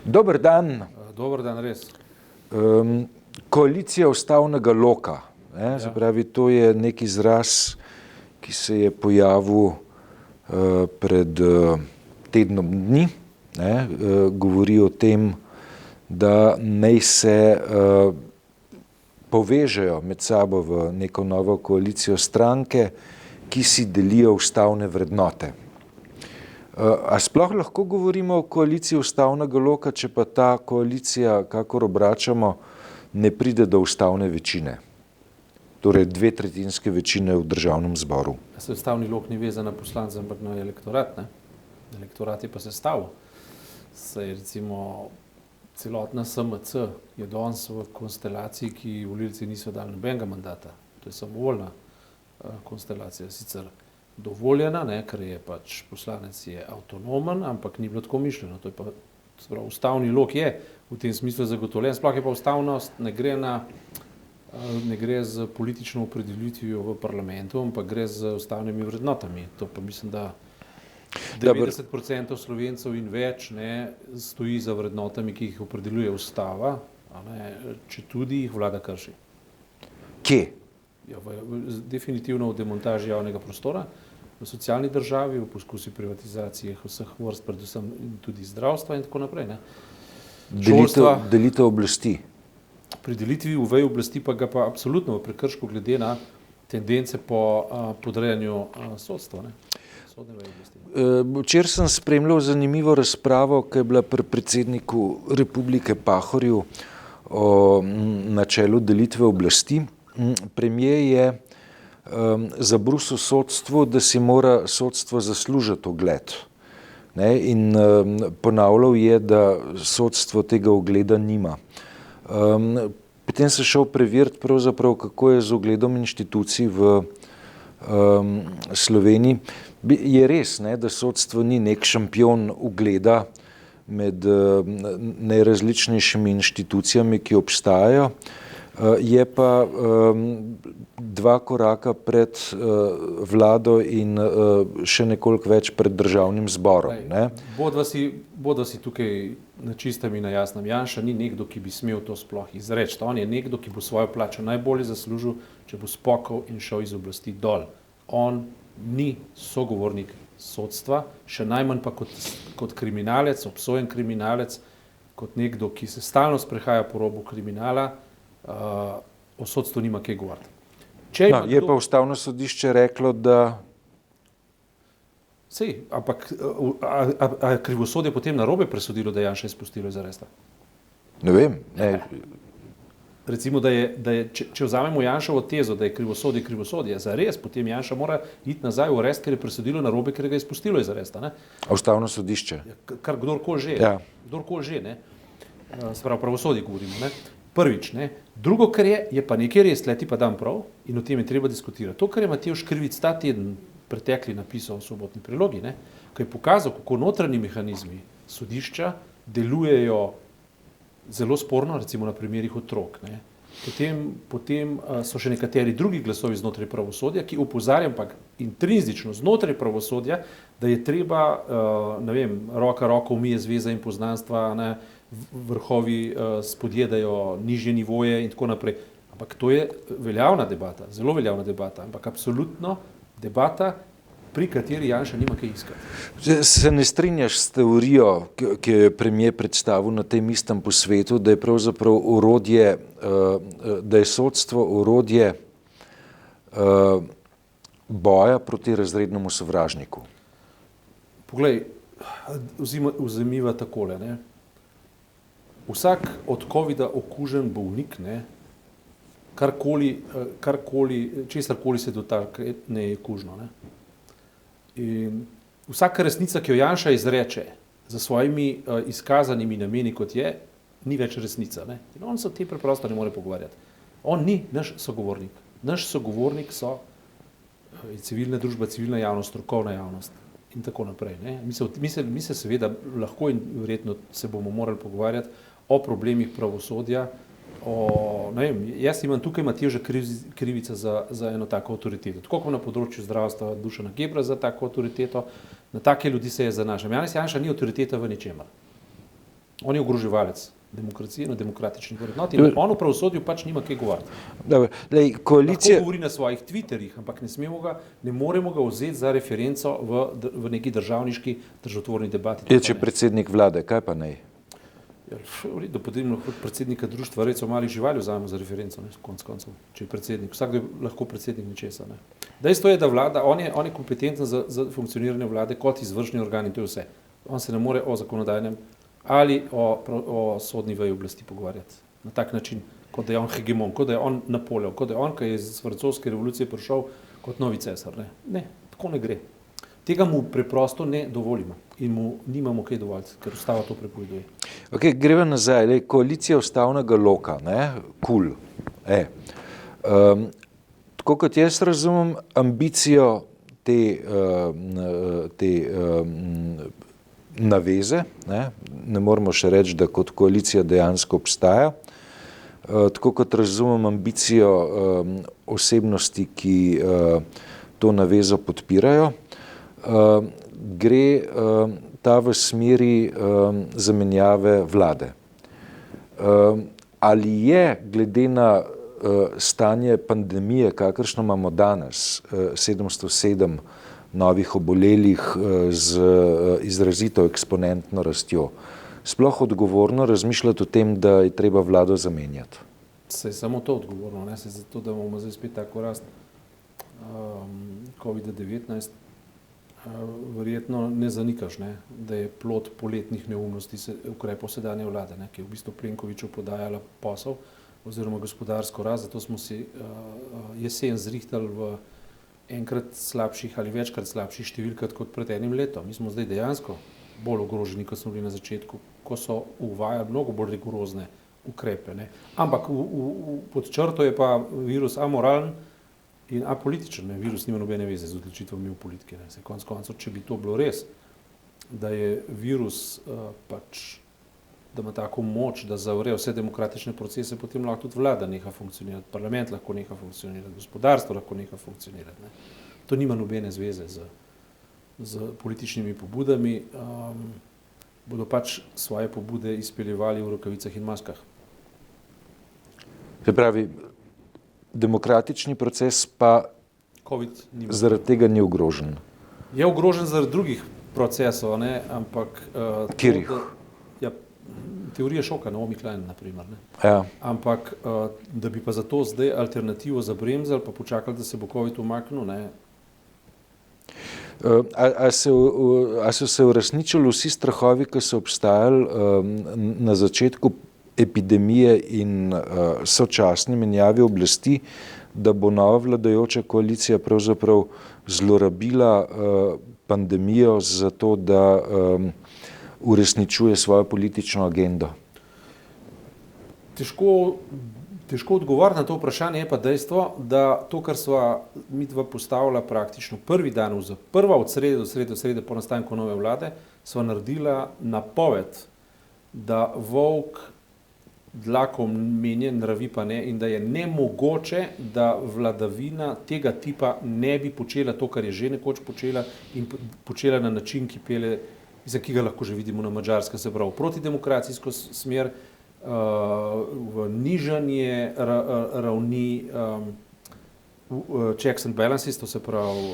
Dober dan. Dober dan, res. Koalicija ustavnega loka. Se pravi, to je nek izraz, ki se je pojavil pred tednom dni. Govori o tem, da naj se povežejo med sabo v neko novo koalicijo stranke, ki si delijo ustavne vrednote. A sploh lahko govorimo o koaliciji ustavnega loka, če pa ta koalicija, kakor obračamo, ne pride do ustavne večine? Torej 2/3 večine v državnem zboru. Se ustavni lok ni vezan na poslance, ampak na elektorat, ne? Elektorat je pa sestavil. Saj recimo celotna SMC je danes v konstelaciji, ki volivci niso dali nobenega mandata. To je samovoljna konstelacija, sicer dovoljena, ne, ker je pač poslanec je avtonomen, ampak ni bilo tako mišljeno. To je pa, sprav, ustavni lok je v tem smislu zagotovljen, sploh je pa ustavnost ne gre z politično opredelitvijo v parlamentu, ampak gre z ustavnimi vrednotami. To pa mislim, da 90% Slovencev in več ne stoji za vrednotami, ki jih opredeljuje ustava, če tudi jih vlada krši. Kje? Ja, definitivno v demontaži javnega prostora, v socialni državi, v poskusi privatizacije vseh vrst, predvsem tudi zdravstva in tako naprej. Ne. Delitev oblasti. Pri delitvi v veji oblasti pa ga pa absolutno v prekršku glede na tendence po podrejanju sodstva. Ne. Včeraj sem spremljal zanimivo razpravo, ki je bila pri predsedniku Republike Pahorju o načelu delitve oblasti. Premier je zabrusil sodstvu, da si mora sodstvo zaslužiti ugled. In ponavljal je, da sodstvo tega ugleda nima. Potem sem šel preveriti pravzaprav, kako je z ugledom inštitucij v Sloveniji. Je res, ne, da sodstvo ni nek šampion ugleda med najrazličnejšimi inštitucijami, ki obstajajo. Je pa dva koraka pred vlado in še nekoliko več pred državnim zborom. Bodva si tukaj na čistem in na jasnem. Janša ni nekdo, ki bi smel to sploh izreči. On je nekdo, ki bo svojo plačo najbolje zaslužil, če bo spokal in šel iz oblasti dol. On ni sogovornik sodstva, še najmanj pa kot kriminalec, obsojen kriminalec, kot nekdo, ki se stalno sprehaja po robu kriminala, o sodstvu nima kaj govoriti. Je pa ustavno sodišče reklo, da... Sej, ampak a krivosodje potem narobe presodilo, da je Janša izpustilo iz aresta? Ne vem. Recimo, da je, če vzamemo Janšovo tezo, da je krivosodje, zares, potem Janša mora iti nazaj v arest, ker je presodilo narobe, ker ga je izpustilo iz aresta. Ne? A ustavno sodišče? Kar kdorkoli že. Ja. Kdorkoli že, ne. Sprav pravosodje govorimo, ne. Prvič, ne. Drugo, kar je pa nekaj res, leti pa dan prav in o tem je treba diskutirati. To, kar je Matevž Krivic ta teden pretekli napisal v Sobotni prilogi, ne, ko je pokazal, kako notranji mehanizmi sodišča delujejo zelo sporno, recimo na primerih otrok. Ne. Potem so še nekateri drugi glasovi znotraj pravosodja, ki opozarjam pa intrinzično znotraj pravosodja, da je treba, ne vem, roka roko umije zveza in poznanstva, ne, vrhovi spodjedajo nižje nivoje in tako naprej. Ampak to je veljavna debata, zelo veljavna debata, ampak absolutno debata, pri kateri Janša nima kaj iskati. Se ne strinjaš s teorijo, ki jo je premier predstavil na tem istem posvetu, da je pravzaprav orodje, da je sodstvo orodje boja proti razrednemu sovražniku? Poglej, vzemiva takole, ne. Vsak od covida okužen bolnik, ne, česarkoli se dotakne, je kužno. Ne. In vsaka resnica, ki jo Janša izreče za svojimi izkazanimi nameni, kot je, ni več resnica. Ne. In on se o tem preprosto ne more pogovarjati. On ni naš sogovornik. Naš sogovornik so civilna družba, civilna javnost, strokovna javnost in tako naprej. Ne. Mi se seveda lahko in verjetno se bomo morali pogovarjati o problemih pravosodja, ne vem, jaz imam tukaj Matevža Krivica za eno tako avtoriteto. Tako kot na področju zdravstva Dušana Gebra za tako avtoriteto, na take ljudi se je zanašam. Janez Janša ni avtoriteta v ničemer. On je ogroževalec demokracije in demokratičnih vrednot in on v pravosodju pač nima kaj govoriti. Lej, koalicija... Lahko govori na svojih Twitterjih, ampak ne moremo ga vzeti za referenco v neki državniški, državotvorni debati. Če predsednik vlade, kaj pa ne? Ja, da potem lahko predsednika društva recimo malih živali vzamemo za referenco, ne, konec koncev, če je predsednik. Vsakdo je lahko predsednik nečesa. Ne. Dejstvo je, da vlada, on je kompetenten za funkcioniranje vlade kot izvršni organ in to je vse. On se ne more o zakonodajnem ali o sodni veji oblasti pogovarjati na tak način, kot da je on hegemon, kot da je on Napoleon, kot da je on, ki je iz francoske revolucije prišel kot novi cesar. Ne, tako ne gre. Tega mu preprosto ne dovolimo in mu nimamo kaj dovoliti, ker ustava to prepoveduje. Ok, greva nazaj. Koalicija ustavnega loka, KUL. Tako kot jaz razumem ambicijo te naveze, ne moramo še reči, da kot koalicija dejansko obstaja, tako kot razumem ambicijo osebnosti, ki to navezo podpirajo, gre ta v smeri zamenjave vlade. Ali je glede na stanje pandemije, kakršno imamo danes, 707 novih obolelih z izrazito eksponentno rastjo, sploh odgovorno razmišljati o tem, da je treba vlado zamenjati? Se je samo to odgovorno, ne se zato, da bomo zdaj spet tako rast COVID-19, verjetno ne zanikaš, ne, da je plod poletnih neumnosti ukrepov sedanje vlade, ne, ki je v bistvu Plenkoviću podajala posel oziroma gospodarsko rast, zato smo si jesen zrihtali v enkrat slabših ali večkrat slabših številkah kot pred enim letom. Mi smo zdaj dejansko bolj ogroženi, kot smo bili na začetku, ko so uvajali mnogo bolj rigorozne ukrepe. Ne. Ampak pod črto je pa virus amoralen in apolitičen. Ne. Virus nima nobene veze z odločitvami v politike. Ne. Se konec koncev, če bi to bilo res, da je virus da ima tako moč, da zavre vse demokratične procese, potem lahko tudi vlada neha funkcionirati, parlament lahko neha funkcionirati, gospodarstvo lahko neha funkcionirati. Ne. To nima nobene zveze z političnimi pobudami, bodo pač svoje pobude izpeljevali v rokavicah in maskah. Se pravi, demokratični proces pa zaradi tega ni ogrožen. Je ogrožen zaradi drugih procesov, ne, ampak... Katerih? Teorija šoka, Naomi Klein, na primer. Ne. Ja. Ampak, da bi pa zato zdaj alternativo zabremzali, pa počakali, da se bo COVID umaknil, ne. A so se uresničili vsi strahovi, ki so obstajali na začetku epidemije in sočasne menjave oblasti, da bo nova vladajoča koalicija pravzaprav zlorabila pandemijo za to, da uresničuje svojo politično agendo? Težko odgovoriti na to vprašanje, je pa dejstvo, da to, kar sva midva postavila praktično prvi dan, prva od srede po nastanku nove vlade, sva naredila napoved, da volk dlakom menje, nravi pa ne, in da je nemogoče, da vladavina tega tipa ne bi počela to, kar je že nekoč počela in počela na način, ki pelje, za ki ga lahko že vidimo na Madžarskem, se pravi protidemokracijsko smer, v nižanje ravni checks and balances, to se pravi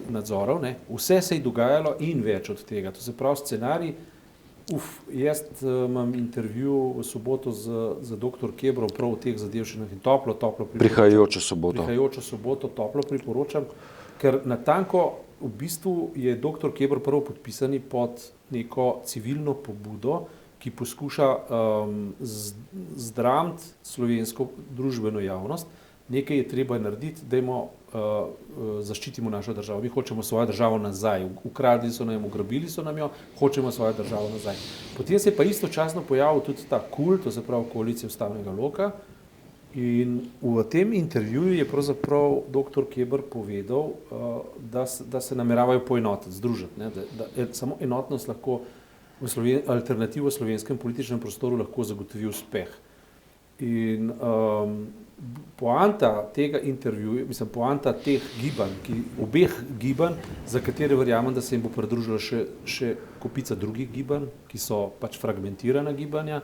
nadzorov, ne. Vse se je dogajalo in več od tega. To se pravi scenarij, jaz imam intervju v soboto z dr. Kebrom prav o teh zadevščinah in toplo prihajajočo soboto toplo priporočam, ker natanko v bistvu je dr. Kebr prvo podpisani pod neko civilno pobudo, ki poskuša zdramiti slovensko družbeno javnost. Nekaj je treba narediti, dajmo zaščitimo našo državo. Mi hočemo svojo državo nazaj. Ukradli so nam, ugrabili so nam jo, hočemo svojo državo nazaj. Potem se je pa istočasno pojavil tudi ta KUL, to se pravi koalicija ustavnega loka. In v tem intervjuju je pravzaprav dr. Kebr povedal, da se nameravajo poenotiti, združiti, ne, da samo enotnost lahko alternativo v slovenskem političnem prostoru lahko zagotovi uspeh. In poanta tega intervjuja, mislim, poanta teh gibanj, obeh gibanj, za katere verjamem, da se jim bo pridružila še kopica drugih gibanj, ki so pač fragmentirana gibanja,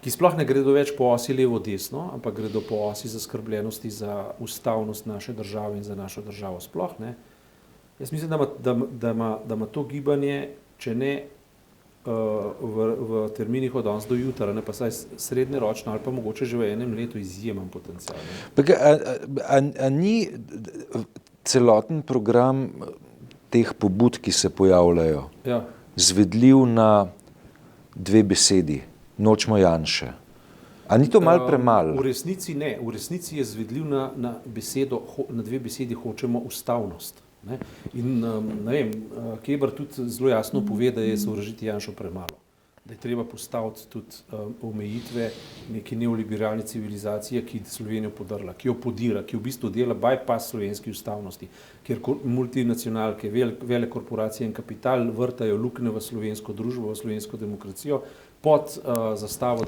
ki sploh ne gredo več po osi levo-desno, ampak gredo po osi zaskrbljenosti za ustavnost naše države in za našo državo sploh. Ne. Jaz mislim, da ima to gibanje, če ne v terminih od danes do jutra, ne pa saj srednjeročno ali pa mogoče že v enem letu izjemen potencial. A ni celoten program teh pobud, ki se pojavljajo, zvedljiv na dve besedi, nočemo Janše? A ni to malo premalo? V resnici ne. V resnici je zvedljiv na dve besedi, hočemo ustavnost. Ne? In ne vem, Keber tudi zelo jasno pove, da je sovražiti Janšo premalo. Da je treba postaviti tudi omejitve neke neoliberalne civilizacije, ki Slovenijo podrla, ki jo podira, ki v bistvu dela bypass slovenski ustavnosti, kjer multinacionalke, vele korporacije in kapital vrtajo luknje v slovensko družbo, v slovensko demokracijo pod zastavo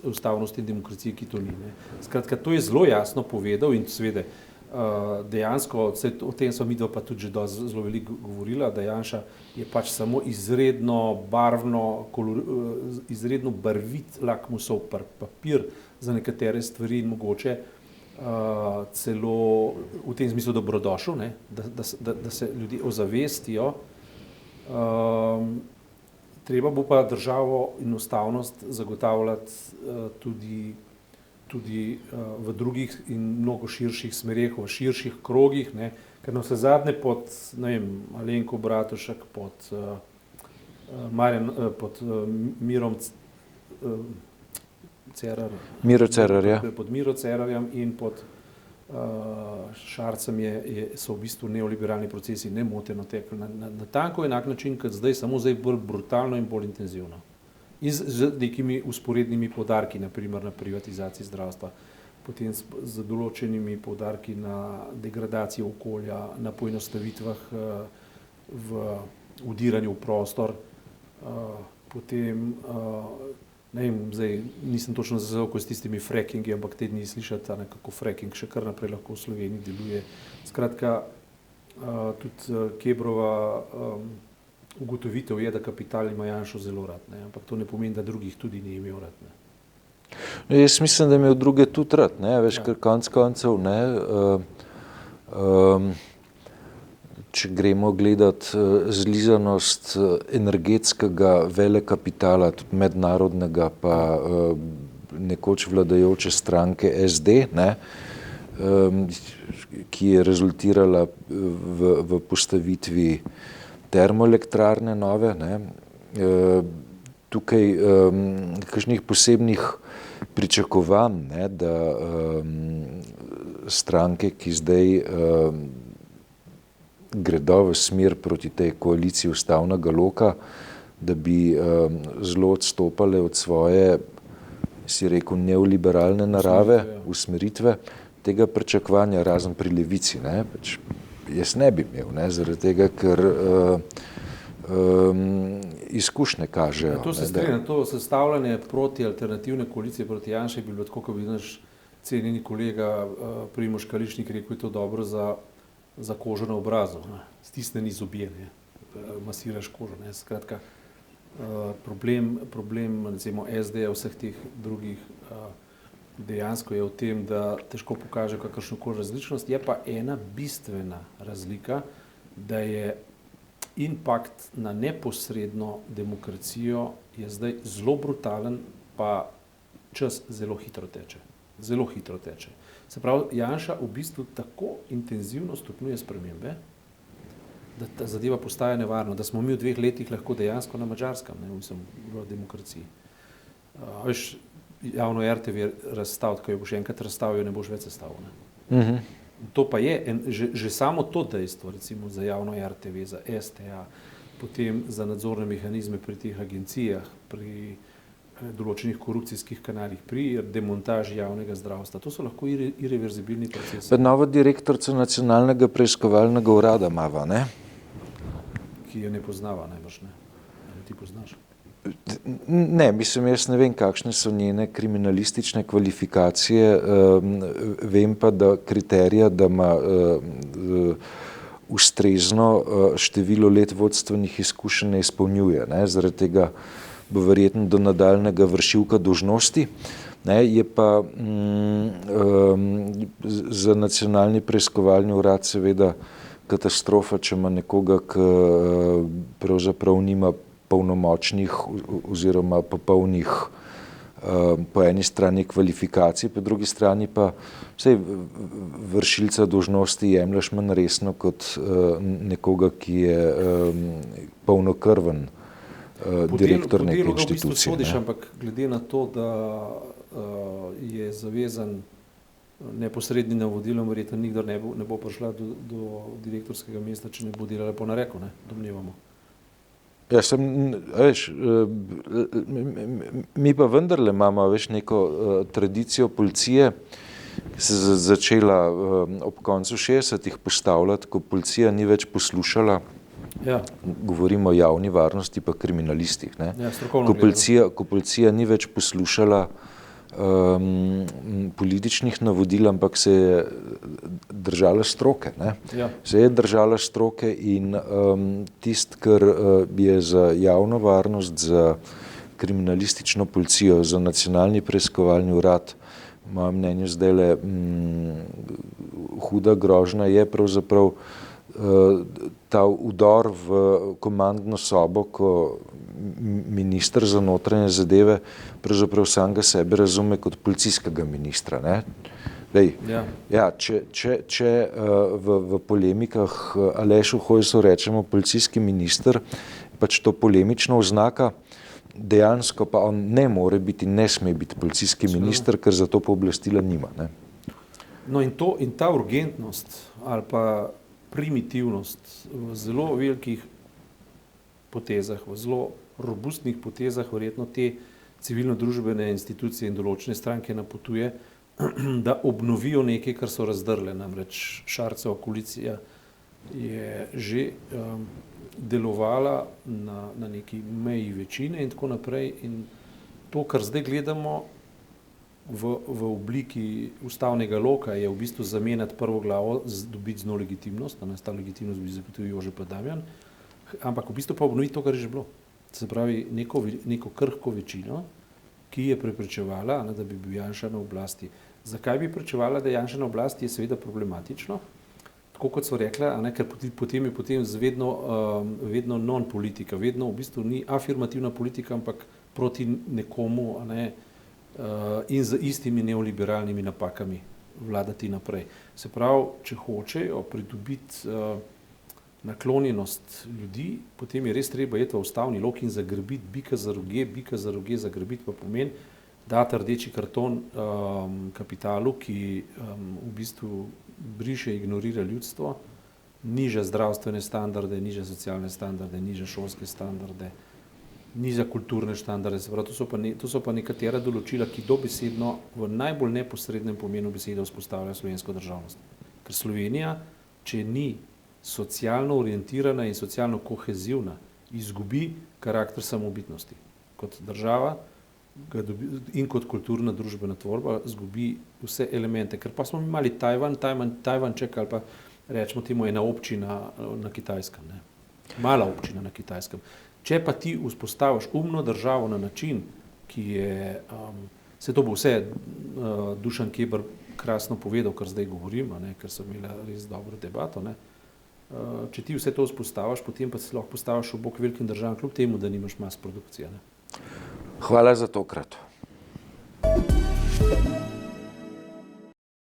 ustavnosti in demokracije, ki to ni. Ne. Skratka, to je zelo jasno povedal in seveda dejansko, o tem smo midva pa tudi že zelo veliko govorila, da Janša je pač samo izredno barvno, izredno barvit lakmusov papir za nekatere stvari in mogoče celo v tem smislu dobrodošel, ne, da se ljudje ozavestijo. Treba bo pa državo in ustavnost zagotavljati tudi v drugih in mnogo širših smereh, v širših krogih, ne, ker na vse zadnje pod, ne vem, Alenko Bratušek, pod Miro Cerarja. Pod Miro Cerarjem in pod Šarcem so v bistvu neoliberalni procesi nemoteno tekli na tanko enak način, kot zdaj, samo zdaj bolj brutalno in bolj intenzivno. In z nekimi usporednimi poudarki, naprimer na privatizaciji zdravstva, potem z določenimi poudarki na degradaciji okolja, na poenostavitvah v vdiranju v prostor, potem, ne vem, zdaj nisem točno zazaval s tistimi frackingi, ampak te dni slišati, kako fracking še kar naprej lahko v Sloveniji deluje. Skratka, tudi Kebrova ugotovitev je, da kapital ima Janšo zelo rad, ne? Ampak to ne pomeni, da drugih tudi ni imel rad. Ne? Jaz mislim, da imel druge tudi rad, ne? Veš, ker konec koncev, ne, če gremo gledati zlizanost energetskega velekapitala, tudi mednarodnega, pa nekoč vladajoče stranke SD, ne, ki je rezultirala v postavitvi termoelektrarne nove, ne. Tukaj kakšnih posebnih pričakovanj, ne, da stranke, ki zdaj gredo v smer proti tej koaliciji ustavnega loka, da bi zelo odstopale od svoje, si rekel, neoliberalne narave, usmeritve, tega pričakovanja razen pri levici, ne, pač jaz ne bi imel, ne, zaradi tega, ker izkušnje kažejo. To se strinjam, to sestavljanje proti alternativne koalicije proti Janši bi bilo tako, kot bi naš cenjeni kolega Primož Kališnik rekel, je to dobro za kožo na obrazu, ne. Stisnjeni zobje, ne, masiraš kožo, ne. Skratka, problem recimo SD, vseh teh drugih dejansko je v tem, da težko pokaže kakršnokoli različnost, je pa ena bistvena razlika, da je impakt na neposredno demokracijo je zdaj zelo brutalen, pa čas zelo hitro teče. Zelo hitro teče. Se pravi, Janša v bistvu tako intenzivno stopnjuje spremembe, da ta zadeva postaja nevarna, da smo mi v 2 letih lahko dejansko na Madžarskem, ne, mislim, v demokraciji. Veš, javno RTV razstaviti, ko jo boš enkrat razstavil, ne boš več sestavil. To pa je, že samo to dejstvo, recimo za javno RTV, za STA, potem za nadzorne mehanizme pri teh agencijah, pri določenih korupcijskih kanalih, pri demontaži javnega zdravstva, to so lahko irreverzibilni procesi. Pa nova direktorica Nacionalnega preiskovalnega urada imava, ne? Ki jo ne poznava najbrž, ne? Ali ti poznaš? Ne, mislim, jaz ne vem, kakšne so njene kriminalistične kvalifikacije, vem pa, da kriterija, da ima ustrezno število let vodstvenih izkušenj ne izpolnjuje. Ne? Zaradi tega bo verjetno do nadaljnega vršilka dolžnosti. Ne? Je pa za nacionalni preiskovalni urad seveda katastrofa, če ima nekoga, ki pravzaprav nima polnomočnih oziroma popolnih po eni strani kvalifikacij, po drugi strani pa vsej vršilca dolžnosti jemlješ manj resno kot nekoga, ki je polnokrven direktor neke Po delu ga v bistvu inštitucije. sodiš, ampak glede na to, da je zavezan neposrednim navodilom, verjetno nikdar ne bo prišla do direktorskega mesta, če ne bo delala po nareku, ne, domnevamo. Ja, veš, mi pa vendarle imamo, veš, neko tradicijo policije, ki se je začela ob koncu 60-ih postavljati, ko policija ni več poslušala, Ja, govorimo o javni varnosti pa kriminalistih, ne. ja, strokovno Ko policija ni več poslušala političnih navodil, ampak se je držala stroke. Ne? Ja. Se je držala stroke in tisto, kar je za javno varnost, za kriminalistično policijo, za nacionalni preiskovalni urad, v mojem mnenju zdajle huda grožnja, je pravzaprav ta vdor v komandno sobo, ko minister za notranje zadeve pravzaprav samega sebe razume kot policijskega ministra. Ne? Dej, ja, če v polemikah Alešu Hojsu rečemo policijski minister, pač to polemična oznaka, dejansko pa on ne more biti, ne sme biti policijski minister, ker za to pooblastila nima. Ne? No in ta urgentnost ali pa primitivnost v zelo velikih potezah, v zelo robustnih potezah, verjetno te civilno-družbene institucije in določene stranke napotuje, da obnovijo nekaj, kar so razdrle. Namreč Šarceva koalicija je že delovala na neki meji večine in tako naprej. In to, kar zdaj gledamo v obliki ustavnega loka, je v bistvu zamenjati prvo glavo, dobiti z njo legitimnost, ta legitimnost bi zagotovil Jože P. Damjan, ampak v bistvu pa obnoviti to, kar je že bilo. Se pravi, neko krhko večino, ki je preprečevala, da bi bil Janša na oblasti. Zakaj bi preprečevala, da je Janša na oblasti, je seveda problematično. Tako kot so rekla, ker potem je vedno non-politika, vedno v bistvu ni afirmativna politika, ampak proti nekomu in z istimi neoliberalnimi napakami vladati naprej. Se pravi, če hočejo pridobiti naklonjenost ljudi, potem je res treba iti v ustavni lok in zagrbiti bika za roge, zagrbiti pa pomeni dati rdeči karton kapitalu, ki v bistvu briše, ignorira ljudstvo, niža zdravstvene standarde, niža socialne standarde, niža šolske standarde, niža kulturne standarde. Se pravi, to so pa nekatera določila, ki dobesedno v najbolj neposrednem pomenu besede vzpostavljajo slovensko državnost. Ker Slovenija, če ni socialno orientirana in socialno kohezivna, izgubi karakter samobitnosti. Kot država in kot kulturna družbena tvorba izgubi vse elemente. Ker pa smo imeli Tajvanček ali pa rečemo temu ena občina na Kitajskem. Ne? Mala občina na Kitajskem. Če pa ti vzpostaviš umno državo na način, ki je, se to bo vse Dušan Keber krasno povedal, kar zdaj govorim, ker so imeli res dobro debato, ne? Če ti vse to vzpostaviš, potem pa se lahko postaviš v bok velikim državam, kljub temu, da nimaš mas produkcije. Ne? Hvala za tokrat.